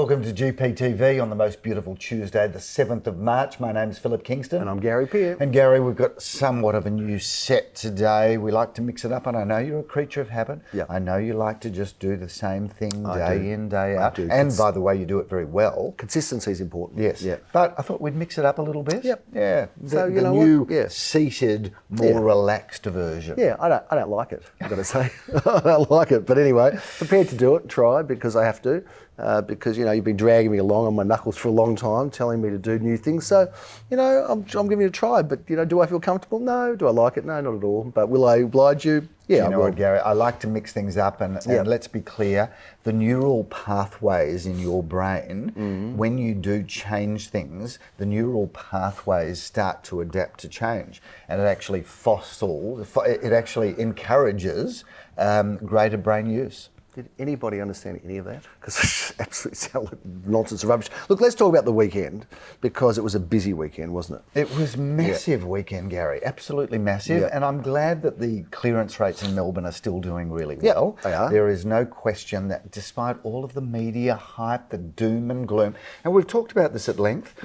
Welcome to GPTV on the most beautiful Tuesday, the 7th of March. My name's Philip Kingston. And I'm Gary Peer. And Gary, we've got somewhat of a new set today. We like to mix it up, and I know you're a creature of habit. Yeah. I know you like to just do the same thing I day do. in, day out. I do. And by the way, you do it very well. Consistency is important. Yes. Yeah. But I thought we'd mix it up a little bit. Yep. Yeah. So, The you know new what? Yeah. seated, more relaxed version. Yeah, I don't like it, I've got to say. I don't like it. But anyway, prepared to do it, try, because I have to. Because, you know, you've been dragging me along on my knuckles for a long time, telling me to do new things. So, you know, I'm giving it a try. But, you know, do I feel comfortable? No. Do I like it? No, not at all. But will I oblige you? Yeah, You know what, Gary, I like to mix things up, and let's be clear, the neural pathways in your brain, when you do change things, the neural pathways start to adapt to change, and it actually it actually encourages greater brain use. Did anybody understand any of that? Because it absolutely sounded like nonsense and rubbish. Look, let's talk about the weekend, because it was a busy weekend, wasn't it? It was massive weekend, Gary, absolutely massive. Yeah. And I'm glad that the clearance rates in Melbourne are still doing really well. They are. There is no question that despite all of the media hype, the doom and gloom, and we've talked about this at length,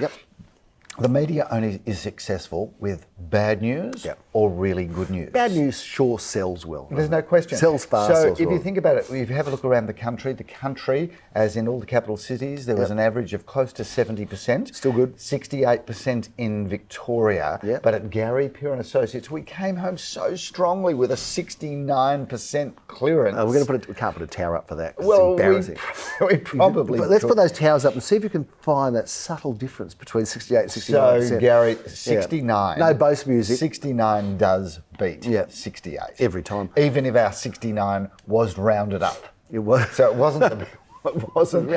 the media only is successful with bad news or really good news. Bad news sure sells well. There's no question. Sells fast. So sells if well. you think about it, if you have a look around the country, as in all the capital cities, there was an average of close to 70%. Still good. 68% in Victoria. Yeah. But at Gary Peer and Associates, we came home so strongly with a 69% clearance. We can't put a tower up for that. 'Cause Well, it's embarrassing. we probably But let's could. put those towers up and see if you can find that subtle difference between 68 and 69%. So, Gary, 69. No bass music. 69 does beat 68. Every time. Even if our 69 was rounded up. It was. So it wasn't the, wasn't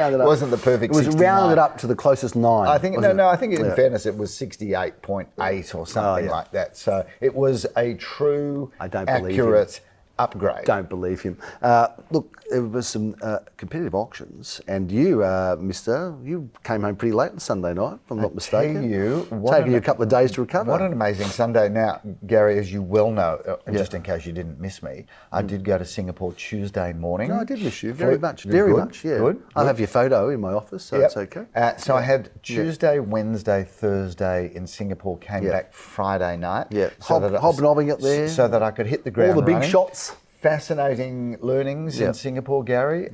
the perfect 69. It was rounded up to the closest 9. I think, I think in Yeah. fairness it was 68.8 or something like that. So it was a true, accurate upgrade. Don't believe him. Look, there was some competitive auctions, and you, mister, you came home pretty late on Sunday night, if I'm not mistaken. Taking you a couple of days to recover. What an amazing Sunday. Now, Gary, as you well know, just in case you didn't miss me, I did go to Singapore Tuesday morning. No, I did miss you very much. Very much, yeah. Good. I'll have your photo in my office, so it's okay. So I had Tuesday, Wednesday, Thursday in Singapore, came back Friday night. Yeah, So hobnobbing it there. So that I could hit the ground All the big running. shots. Fascinating learnings in Singapore, Gary.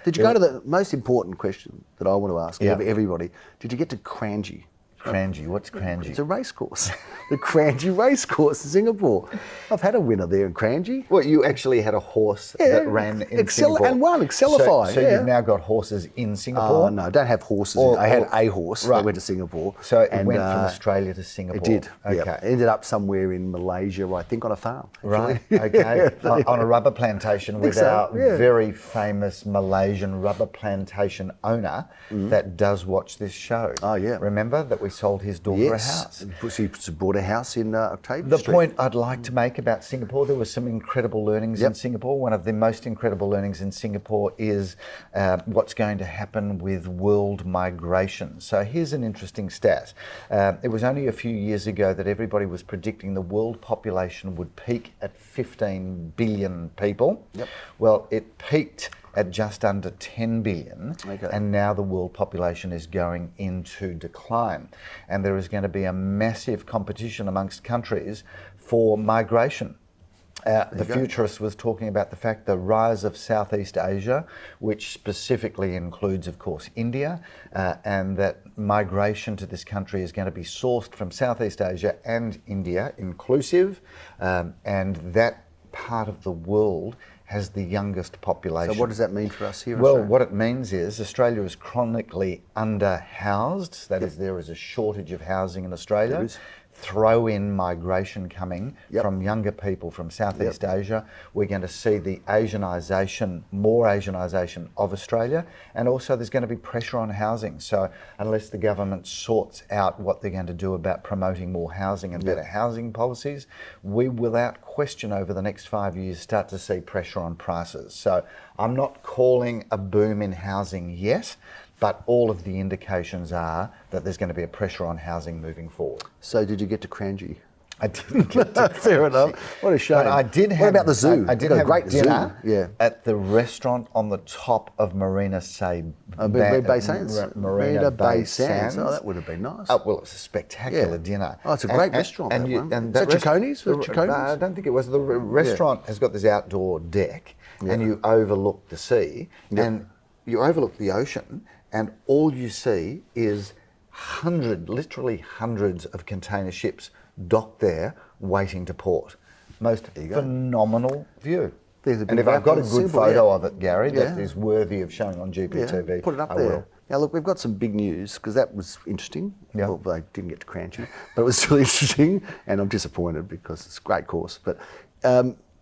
Did you go to the most important question that I want to ask everybody? Did you get to Kranji? Kranji, what's Kranji? It's a race course. The Kranji race course in Singapore. I've had a winner there in Kranji. Well, you actually had a horse that ran in Singapore. And won, Excelify. So you've now got horses in Singapore? Oh, no, I don't have horses. I had a horse that went to Singapore. So it went from Australia to Singapore? It did, Okay. Ended up somewhere in Malaysia, I think on a farm. Right, okay. On a rubber plantation with our very famous Malaysian rubber plantation owner that does watch this show. Oh, yeah. Remember that we sold his daughter a house? He bought a house in Octavia The Street. point I'd like to make about Singapore, there were some incredible learnings in Singapore. One of the most incredible learnings in Singapore is what's going to happen with world migration. So here's an interesting stat. It was only a few years ago that everybody was predicting the world population would peak at 15 billion people. Well, it peaked at just under 10 billion, and now the world population is going into decline. And there is going to be a massive competition amongst countries for migration. The futurist was talking about the fact the rise of Southeast Asia, which specifically includes, of course, India, and that migration to this country is going to be sourced from Southeast Asia and India inclusive, and that part of the world has the youngest population. So what does that mean for us here in Well, Australia? what it means is Australia is chronically under-housed. That is, there is a shortage of housing in Australia. There is. Throw in migration coming from younger people from Southeast Asia. We're going to see the Asianisation, more Asianisation of Australia, and also there's going to be pressure on housing. So unless the government sorts out what they're going to do about promoting more housing and better housing policies, we without question over the next 5 years start to see pressure on prices. So I'm not calling a boom in housing yet, but all of the indications are that there's going to be a pressure on housing moving forward. So did you get to Kranji? I didn't get to Fair enough. What a shame. But I did have. What about the zoo? I did We've got have a great dinner zoo. at the restaurant on the top of Marina Bay Sands. Marina Bay Sands. Oh, that would have been nice. Well, it's a spectacular dinner. Oh, it's a great restaurant. And Is that that Cicconi's? I don't think it was. The restaurant has got this outdoor deck, and you overlook the sea, and you overlook the ocean, and all you see is literally hundreds of container ships docked there waiting to port. Most phenomenal view. And if I've got a good photo of it, Gary, that is worthy of showing on GPTV, put it up I there. will. Now, look, we've got some big news because that was interesting. Yeah. Well, I didn't get to Crunchy, but it was still interesting, and I'm disappointed because it's a great course. But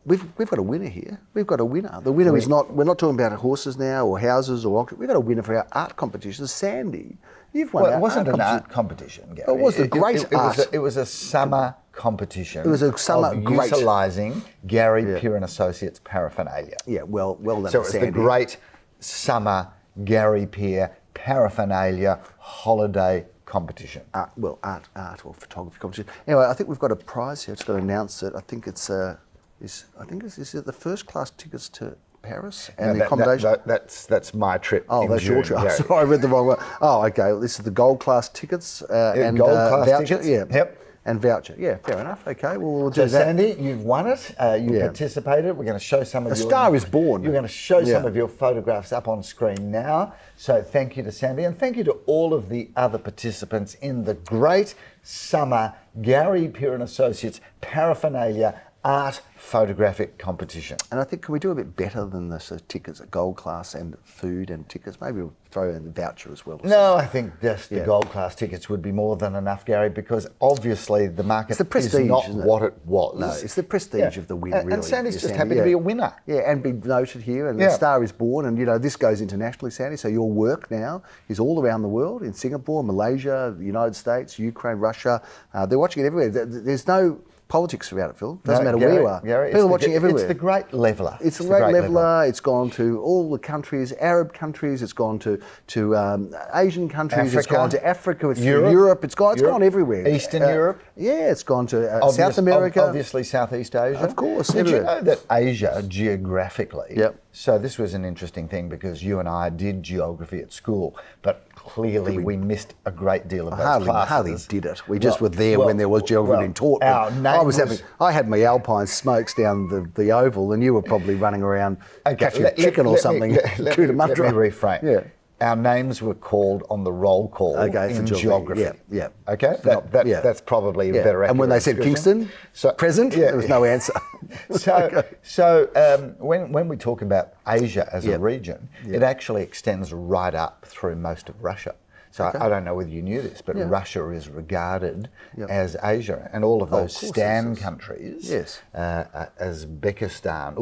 we've got a winner here. We've got a winner. The winner is not. We're not talking about horses now or houses or auction. We've got a winner for our art competition. Sandy, you've won. Well, it wasn't an art competition, Gary. It was a great art. It was a summer competition. It was a summer of great utilising Gary Peer and Associates paraphernalia. Yeah, well done, So it was Sandy. the great summer Gary Peer paraphernalia holiday competition. Art or photography competition. Anyway, I think we've got a prize here. It's got to announce it. I think it's is it the first class tickets to Paris and the accommodation? That's my trip. Oh, that's your trip. Sorry, I read the wrong one. Oh, okay. Well, this is the gold class tickets and gold class voucher. tickets. Yeah. Yep. And voucher. Yeah, fair enough. Okay, well, we'll do So that. Sandy, you've won it. You participated. We're going to show some of A Star is Born. You're going to show some of your photographs up on screen now. So thank you to Sandy, and thank you to all of the other participants in the great summer Gary Peer and Associates paraphernalia art photographic competition. And I think, can we do a bit better than the sort of tickets at gold class and food and tickets? Maybe we'll throw in the voucher as well. No, I think just the gold class tickets would be more than enough, Gary, because obviously the market It's the prestige, is not isn't it? what it was. No, it's the prestige of the win, really. And Sandy's just Sandy. happy to be a winner. Yeah, and be noted here, and the Star is Born, and this goes internationally, Sandy. So your work now is all around the world, in Singapore, Malaysia, the United States, Ukraine, Russia. They're watching it everywhere. There's no politics about it, Phil. Doesn't matter where you are. Gary, people are watching everywhere. It's the great leveller. It's the great leveller. It's gone to all the countries, Arab countries. It's gone to Asian countries. Africa, it's gone to Africa. It's Europe. It's gone everywhere. Eastern Europe. Yeah, it's gone to South America. Obviously Southeast Asia. Of course. Did you know that Asia geographically? Yep. So this was an interesting thing because you and I did geography at school, but clearly we missed a great deal of those classes. Hardly did it. We just were there when there was geography being taught. I had my Alpine smokes down the oval, and you were probably running around catching a chicken or something. Let me reframe. Yeah. Our names were called on the roll call in geography. Yeah. Okay, that's probably a better. And when they said Kingston, present, there was no answer. So when we talk about Asia as a region, it actually extends right up through most of Russia. So I don't know whether you knew this, but Russia is regarded as Asia, and all of those Stan countries, Uzbekistan.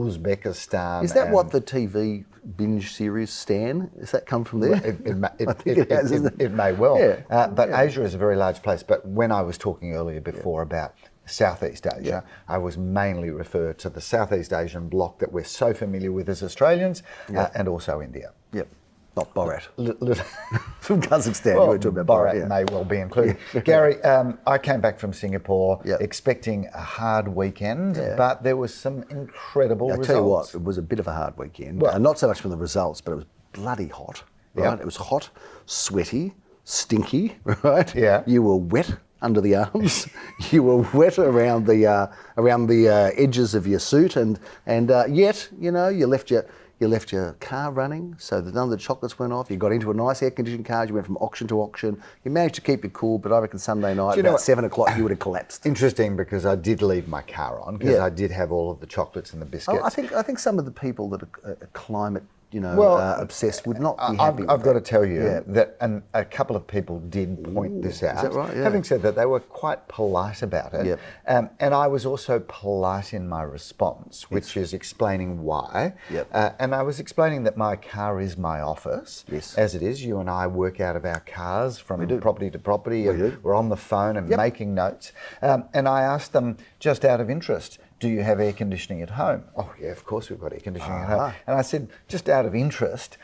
Is that what the TV binge series Stan? Does that come from there? It may well. Yeah. But Asia is a very large place. But when I was talking earlier before about Southeast Asia, I was mainly referred to the Southeast Asian bloc that we're so familiar with as Australians, and also India. Yep. Not Borat. From Kazakhstan, you were talking about Borat may well be included. Gary, I came back from Singapore expecting a hard weekend, but there was some incredible results. I'll tell you what, it was a bit of a hard weekend. Well, not so much from the results, but it was bloody hot. Right? It was hot, sweaty, stinky. Right? Yeah. You were wet under the arms. You were wet around the edges of your suit, and yet you left your car running, so that none of the chocolates went off. You got into a nice air-conditioned car. You went from auction to auction. You managed to keep it cool, but I reckon Sunday night, about 7 o'clock, you would have collapsed. Interesting, because I did leave my car on, because I did have all of the chocolates and the biscuits. I think some of the people that are climate obsessed would not be happy. I've got to tell you that, and a couple of people did point this out. Is that right? Yeah. Having said that, they were quite polite about it. And I was also polite in my response, which is explaining why. And I was explaining that my car is my office, as it is. You and I work out of our cars from property to property. We're on the phone and making notes. And I asked them, just out of interest, do you have air conditioning at home? Oh yeah, of course we've got air conditioning at home. And I said, just out of interest,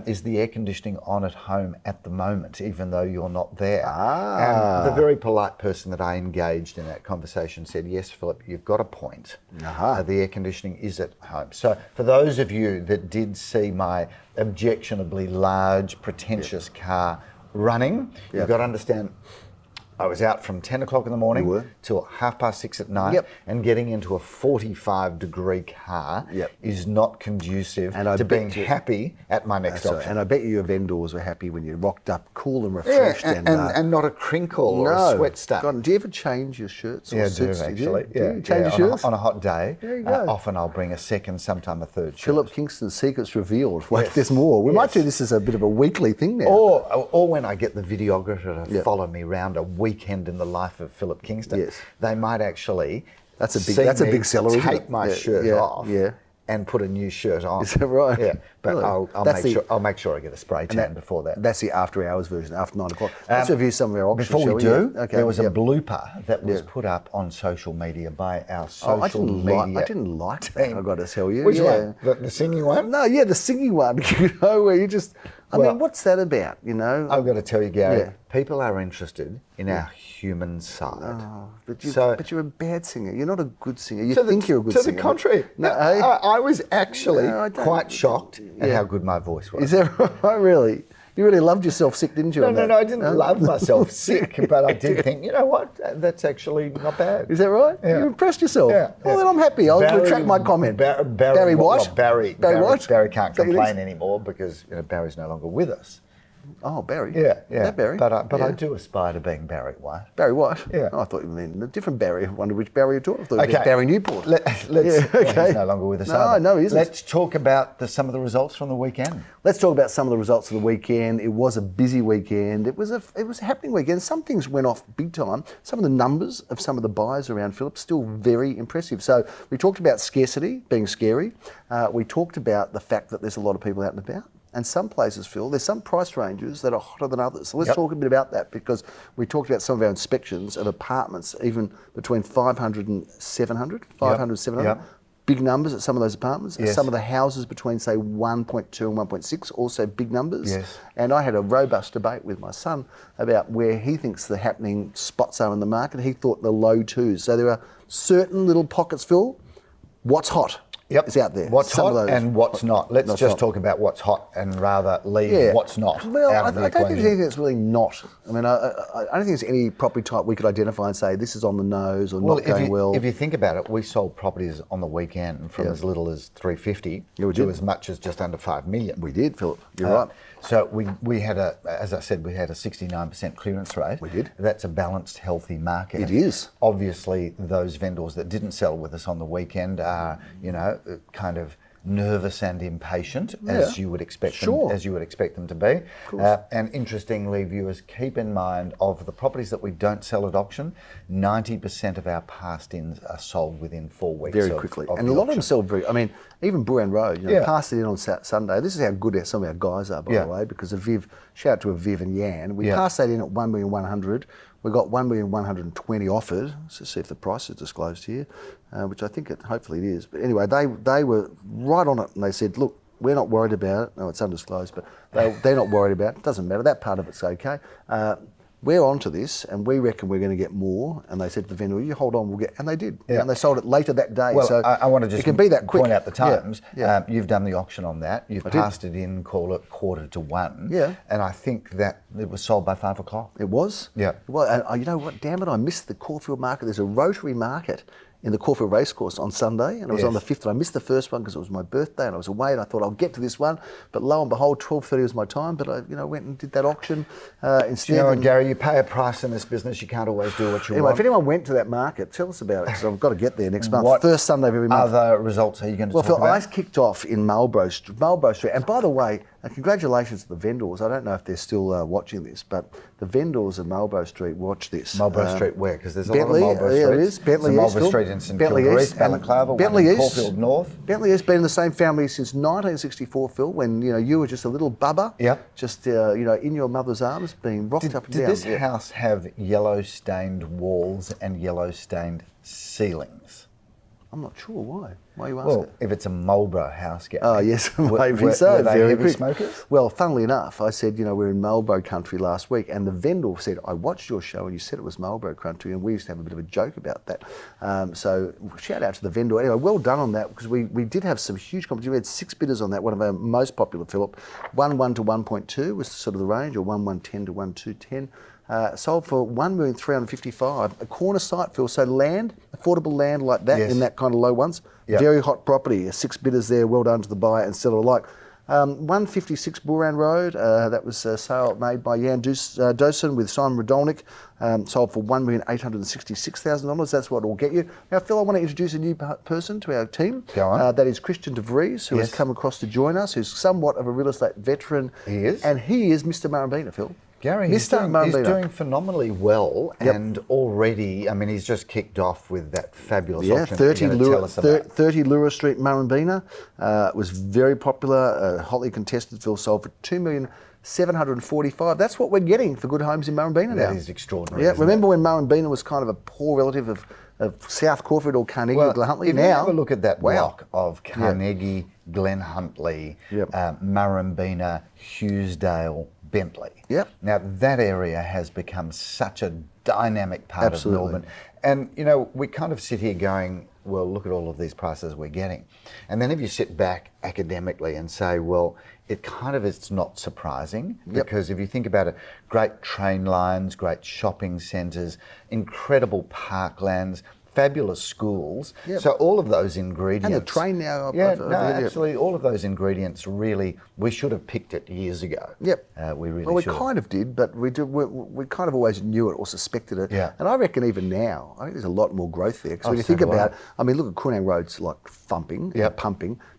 is the air conditioning on at home at the moment, even though you're not there? And the very polite person that I engaged in that conversation said, yes, Philip, you've got a point. The air conditioning is at home. So for those of you that did see my objectionably large, pretentious car running, you've got to understand, I was out from 10 o'clock in the morning till 6:30 at night, and getting into a 45-degree car is not conducive to being happy at my next option. And I bet you your vendors were happy when you rocked up cool and refreshed. And not a crinkle or a sweat stain. God, do you ever change your shirts or suits? Yeah, I do, actually. Do you change your shirts? On a hot day, there you go. Often I'll bring a second, sometime a third shirt. Philip Kingston's secrets revealed. Wait, there's more. We might do this as a bit of a weekly thing now. Or when I get the videographer to follow me around a weekend in the life of Philip Kingston, they might actually that's a big seller. Take my shirt off and put a new shirt on. Is that right? Yeah, but really? I'll make sure I get a spray tan before that. That's the after hours version, after 9 o'clock. Let's review some of our options. Before we do, there was a blooper that was put up on social media by our social media. I didn't like that. I've got to tell you. Which one? The singing one? No, the singing one. Where you just. I mean, what's that about? I've got to tell you, Gary. People are interested in our human side. But you're a bad singer. You're not a good singer. You think you're a good singer. To the contrary. No, I was actually quite shocked at how good my voice was. Is that right? Really? You really loved yourself sick, didn't you? No, I didn't love myself sick, but I did think, you know what, that's actually not bad. Is that right? Yeah. You impressed yourself? Yeah. Well, then I'm happy. I'll retract my comment. Barry what? Well, Barry what? Barry can't complain anymore because Barry's no longer with us. Oh, Barry. Yeah. That Barry. But I do aspire to being Barry White. Barry White? Yeah. Oh, I thought you meant a different Barry. I wonder which Barry you're talking about. I thought Barry Newport. He's no longer with us. No, he isn't. Let's talk about some of the results from the weekend. Let's talk about some of the results of the weekend. It was a busy weekend. It was a happening weekend. Some things went off big time. Some of the numbers of some of the buyers around Philip still very impressive. So we talked about scarcity being scary. We talked about the fact that there's a lot of people out and about. And some places, Phil, there's some price ranges that are hotter than others. So let's talk a bit about that, because we talked about some of our inspections of apartments, even between 500 and 700, 700. Big numbers at some of those apartments. Yes. Some of the houses between, say, 1.2 and 1.6, also big numbers. Yes. And I had a robust debate with my son about where he thinks the happening spots are in the market. He thought the low twos. So there are certain little pockets, Phil. What's hot? Is out there. What's hot and what's not. Let's just talk about what's hot and rather leave what's not. Well, I don't think there's anything that's really not. I mean, I don't think there's any property type we could identify and say this is on the nose or not going well. If you think about it, we sold properties on the weekend from as little as 350 to as much as just under 5 million. We did, Philip. You're right. So we had as I said, we had a 69% clearance rate. We did. That's a balanced, healthy market. It is. Obviously, those vendors that didn't sell with us on the weekend are, kind of nervous and impatient, as you would expect them to be. And interestingly, viewers, keep in mind, of the properties that we don't sell at auction, 90% of our passed-ins are sold within 4 weeks. Very quickly. And a lot of them sell even Buran Road, passed it in on Sunday. This is how good some of our guys are, by the way, because shout out to Aviv and Yan. We passed that in at 1,100,000. We got 1,120,000 offered. Let's see if the price is disclosed here, which I think hopefully it is. But anyway, they were right on it, and they said, look, we're not worried about it. No, it's undisclosed, but they're not worried about it. It doesn't matter. That part of it's okay. We're onto this, and we reckon we're going to get more. And they said to the vendor, you hold on, we'll get, and they did. And they sold it later that day. Well, so I want to just it can be that quick. Point out the times. You've done the auction on that. You've passed it in, call it 1:45. Yeah. And I think that it was sold by 5 o'clock. It was? Yeah. Well, and you know what? Damn it, I missed the Caulfield market. There's a Rotary market in the Caulfield Racecourse on Sunday, and it was on the 5th, and I missed the first one because it was my birthday and I was away, and I thought I'll get to this one, but lo and behold, 12:30 was my time, but I went and did that auction instead. You know what, Gary, you pay a price in this business, you can't always do what you want. If anyone went to that market, tell us about it, because I've got to get there next month. First Sunday of every month. What other results are you going to talk about? Well, Phil, I kicked off in Marlborough Street, and by the way, congratulations to the vendors. I don't know if they're still watching this, but the vendors of Marlborough Street watch this. Marlborough Street where? Because there's a lot of Marlborough Streets. There is. Bentley East. Marlborough Street in St Kilda East, Balaclava, Bentley East, Caulfield North. Bentley East been in the same family since 1964, Phil, when you were just a little bubba. Yep. Just in your mother's arms, being rocked up and down. Did this house have yellow stained walls and yellow stained ceilings? I'm not sure why. Why are you asking? Well, if it's a Marlborough house, Gary. Oh, yes, maybe were, so. Were they Very heavy quick. smokers? Well, funnily enough, I said, we're in Marlborough country last week, and the vendor said, I watched your show and you said it was Marlborough country, and we used to have a bit of a joke about that. So shout out to the vendor. Anyway, well done on that, because we did have some huge competition. We had 6 bidders on that, one of our most popular, Philip. 1 to 1.2 was sort of the range, or 110 to 1210. Sold for $1,355,000. A corner site, Phil. So land, affordable land like that, Yes. in that kind of low ones. Yep. Very hot property. 6 bidders there. Well done to the buyer and seller alike. 156 Buran Road. That was a sale made by Jan Dosen with Simon Radolnik. Sold for $1,866,000. That's what it will get you. Now, Phil, I want to introduce a new person to our team. Go on. That is Christian de Vries, who has come across to join us, who's somewhat of a real estate veteran. He is. And he is Mr. Marambina, Phil. Gary, he's doing phenomenally well, and already, I mean, he's just kicked off with that fabulous auction. 30 Lura Street, Marambina. Was very popular, hotly contested. Phil, sold for $2,745,000. That's what we're getting for good homes in Marambina now. That is extraordinary. Yeah, remember when Marambina was kind of a poor relative of South Caulfield or Carnegie or Glenhuntly? If now, you have a look at that block of Carnegie, Glenhuntly, Marambina, Hughesdale, Bentley. Yep. Now that area has become such a dynamic part of Melbourne. And, we kind of sit here going, well, look at all of these prices we're getting. And then if you sit back academically and say, well, it's not surprising, because if you think about it, great train lines, great shopping centres, incredible parklands, fabulous schools. So all of those ingredients. And the train now. Absolutely. All of those ingredients really, we should have picked it years ago. Yep. We really Well, we should. kind of did, but we kind of always knew it or suspected it. Yeah. And I reckon even now, I think there's a lot more growth there. Because when you think about it, look at Coonang Road's like pumping.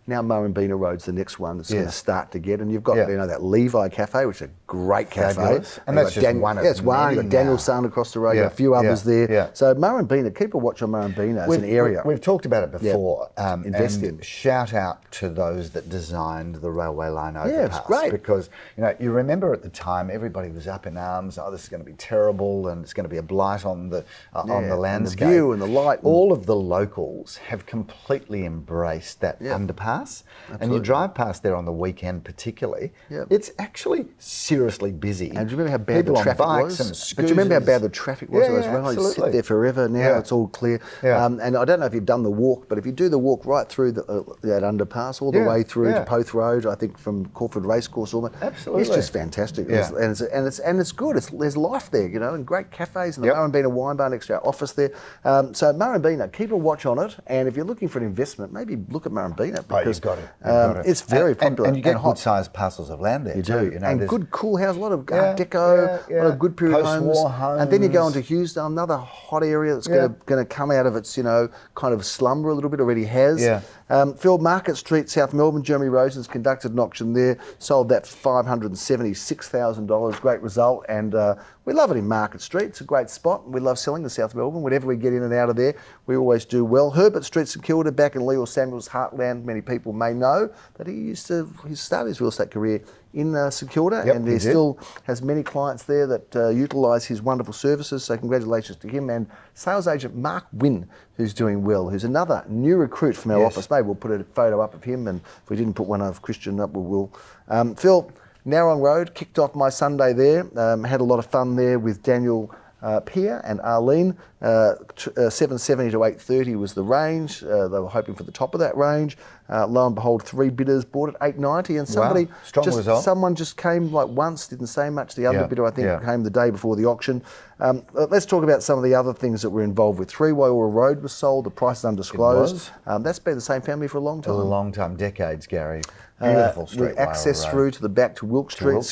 Now Marambina Road's the next one that's going to start to get. And you've got, that Levi Cafe, which is a great Fabulous. cafe. And that's just one of it's one. many You've got Daniel now. San across the road, you've got a few others there. Yeah. So Marambina, keep a watch on Marambina as an area. We've talked about it before. Invest and in. Shout out to those that designed the railway line overpass. Yeah, it's great. Because, you remember at the time, everybody was up in arms, this is going to be terrible and it's going to be a blight on the landscape. And the view and the light. All of the locals have completely embraced that underpass. And you drive past there on the weekend particularly, it's actually seriously busy. And do you remember how bad People the on traffic bikes was? and scooters. But do you remember how bad the traffic was on those railways? You sit there forever. Now it's all clear. Yeah. And I don't know if you've done the walk, but if you do the walk right through that underpass, all the way through to Poth Road, I think from Caulfield Racecourse, absolutely, it's just fantastic. And it's good. There's life there, and great cafes and the Marambina wine bar next to our office there. So Marambina, keep a watch on it. And if you're looking for an investment, maybe look at Marambina because you've got it. it's very popular. And you get good-sized parcels of land there. You too. do. And good, cool house, a lot of Art Deco, a lot of good period Post-war homes. And then you go into Hughesdale, another hot area that's going to come out of its, kind of slumber a little bit, already has. Yeah. Phil, Market Street, South Melbourne, Jeremy Rosen's conducted an auction there, sold that for $576,000. Great result. And we love it in Market Street. It's a great spot. We love selling in South Melbourne. Whenever we get in and out of there, we always do well. Herbert Street, St Kilda, back in Leo Samuel's heartland. Many people may know that he started his real estate career in St Kilda, and he still has many clients there that utilise his wonderful services. So congratulations to him, and sales agent Mark Wynn, who's doing well, who's another new recruit from our office. Maybe we'll put a photo up of him, and if we didn't put one of Christian up, we will. Phil, Narrong Road, kicked off my Sunday there. Had a lot of fun there with Daniel Pierre and Arlene. 770 to 830 was the range. They were hoping for the top of that range. Lo and behold, 3 bidders bought at 890, and someone just came like once, didn't say much. The other bidder, I think, came the day before the auction. Let's talk about some of the other things that we're involved with. 3 Waiora Road was sold. The price is undisclosed. That's been the same family for a long time. A long time, decades, Gary. Beautiful street. With access through to the back to Wilk Street.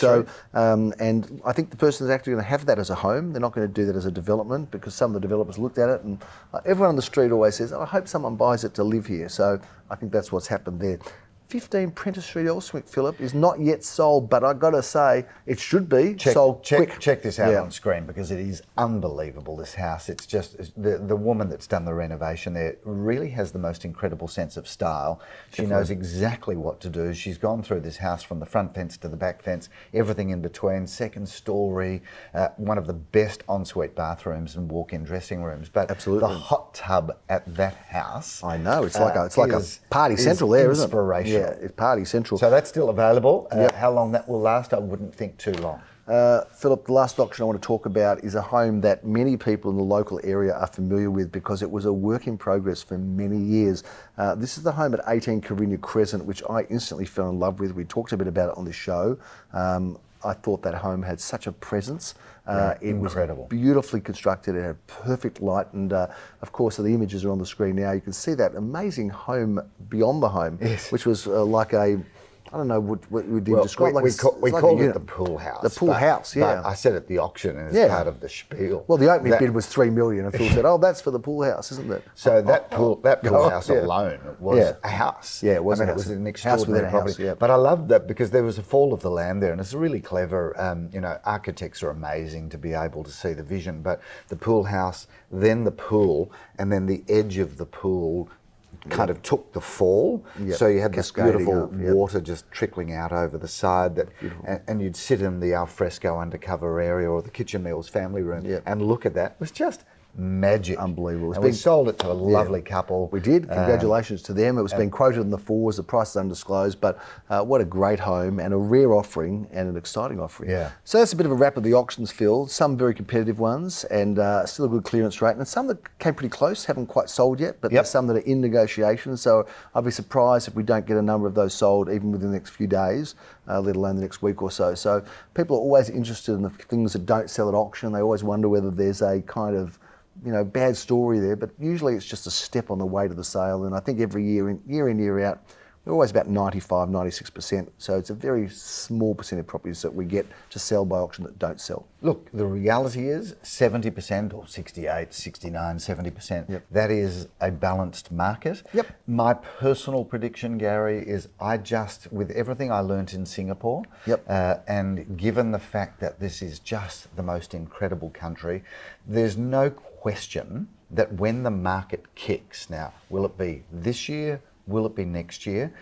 And I think the person is actually going to have that as a home. They're not going to do that as a development, because some of the developers looked at it, and everyone on the street always says, I hope someone buys it to live here. So I think that's what's happened there. 15 Prentice Street, Elswick, Philip, is not yet sold, but I've got to say it should be sold quick. Check this out on screen because it is unbelievable, this house. It's just, the woman that's done the renovation there really has the most incredible sense of style. She knows exactly what to do. She's gone through this house from the front fence to the back fence, everything in between, second story, one of the best ensuite bathrooms and walk-in dressing rooms. But Absolutely. the hot tub at that house, I know, it's like a party central there, isn't it? Inspirational. Yeah, it's party central. So that's still available. How long that will last, I wouldn't think too long. Philip, the last auction I want to talk about is a home that many people in the local area are familiar with because it was a work in progress for many years. This is the home at 18 Carina Crescent, which I instantly fell in love with. We talked a bit about it on the show. I thought that home had such a presence. It incredible. was beautifully constructed. It had perfect light, and of course, the images are on the screen now. You can see that amazing home beyond the home, which was like a, I don't know what we did describe. We called it the pool house. The pool house, yeah. But I said at the auction and as part of the spiel. Well, the opening bid was $3 million, and Phil said, "Oh, that's for the pool house, isn't it?" So that pool house alone was a house. Yeah, it was. I mean, it was an extraordinary property. But I loved that because there was a fall of the land there, and it's really clever. Architects are amazing to be able to see the vision. But the pool house, then the pool, and then the edge of the pool kind of took the fall, so you had this beautiful water just trickling out over the side, and you'd sit in the alfresco undercover area or the kitchen meals family room and look at that. It was just magic. Unbelievable. And we sold it to a lovely couple. We did. Congratulations to them. It was being quoted in the fours. The price is undisclosed, but what a great home and a rare offering and an exciting offering. Yeah. So that's a bit of a wrap of the auctions, Phil. Some very competitive ones and still a good clearance rate, and some that came pretty close, haven't quite sold yet, but there's some that are in negotiation. So I'd be surprised if we don't get a number of those sold even within the next few days, let alone the next week or so. So people are always interested in the things that don't sell at auction. They always wonder whether there's a kind of bad story there, but usually it's just a step on the way to the sale. And I think every year in, year out, we're always about 95, 96%. So it's a very small percent of properties that we get to sell by auction that don't sell. Look, the reality is 70% or 68, 69, 70%. That is a balanced market. My personal prediction, Gary, is with everything I learnt in Singapore, and given the fact that this is just the most incredible country, there's no question that when the market kicks, now, will it be this year? Will it be next year?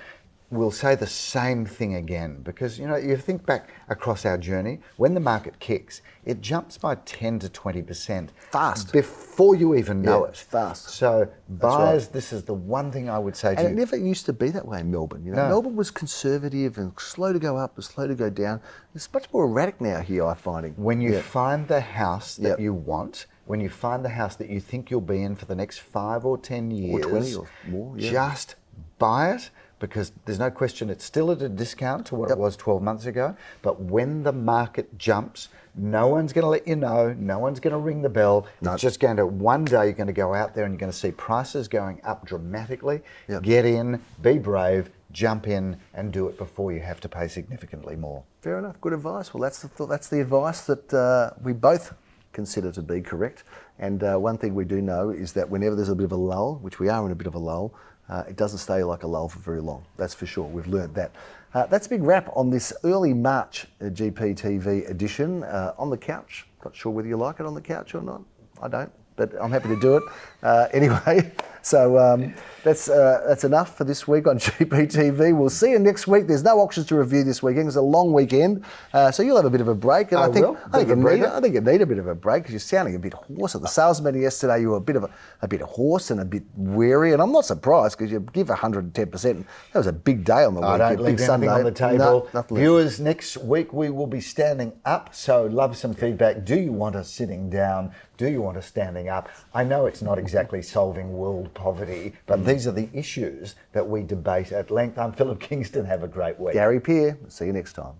We'll say the same thing again because, you think back across our journey, when the market kicks, it jumps by 10 to 20%. Fast. Before you even know it. Fast. So buyers, this is the one thing I would say to you. And it never used to be that way in Melbourne. Melbourne was conservative and slow to go up and slow to go down. It's much more erratic now here, I'm finding. When you find the house that you want, when you find the house that you think you'll be in for the next 5 or 10 years, or 20 or more, just buy it, because there's no question it's still at a discount to what it was 12 months ago. But when the market jumps, no one's going to let you know, no one's going to ring the bell. It's just going to, one day you're going to go out there and you're going to see prices going up dramatically. Get in, be brave, jump in and do it before you have to pay significantly more. Fair enough, good advice. Well, that's the advice that we both consider to be correct. And one thing we do know is that whenever there's a bit of a lull, which we are in a bit of a lull, it doesn't stay like a lull for very long. That's for sure. We've learned that. That's a big wrap on this early March GPTV edition. On the couch. Not sure whether you like it on the couch or not. I don't, but I'm happy to do it. Anyway, so that's enough for this week on GPTV. We'll see you next week. There's no auctions to review this weekend. It's a long weekend, so you'll have a bit of a break. And I think you need a bit of a break because you're sounding a bit hoarse. At the sales meeting yesterday, you were a bit hoarse and a bit weary, and I'm not surprised because you give 110%. That was a big day on the weekend. I don't leave anything on the table. No, Viewers, next week we will be standing up, so love some feedback. Do you want us sitting down? Do you want us standing up? I know it's not exactly solving world poverty, but these are the issues that we debate at length. I'm Philip Kingston. Have a great week. Gary Peer. See you next time.